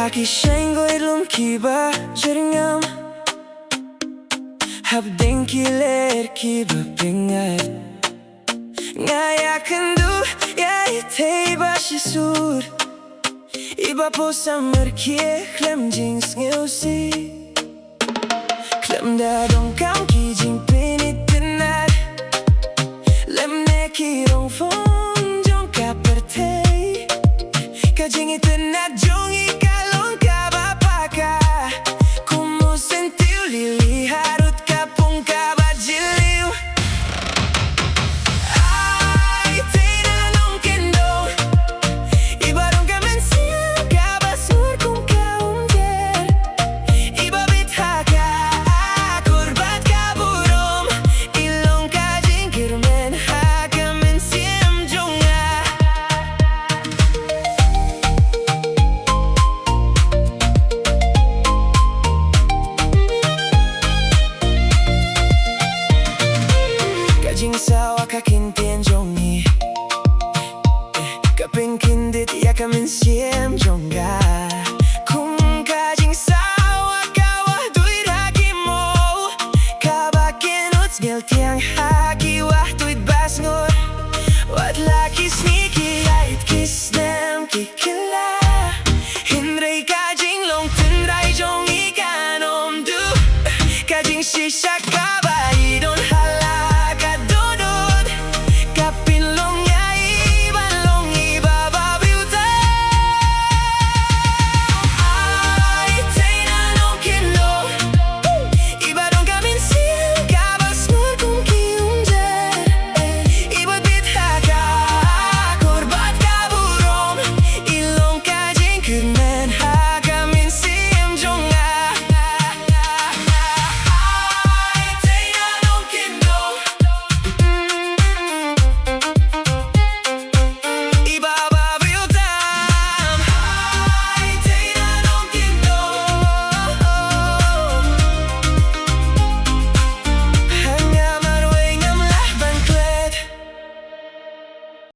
Aki shine go ilum kiba jaringam Hab denki ler kiba pingat Ngaya kendu ya itay ba shisur Iba po sa merkie klem jings ngeusi Klem da dong kam ki jing pinit pinat Lem ne ki rong fong jong ka pertay Ka jing itinat jong ikalong ka bapaka Kumu sentiu lili harut ka pung ka bajiliw Ay, Thei Na Nongkyndong Iba dong ka mensiam ka basur kung ka umjer Iba bithaka kurbat ka burom Ilong ka jingkir men haka mensiam jonga Kajing sawa kakintien jongi Kaping kindit ya kamen siem jonga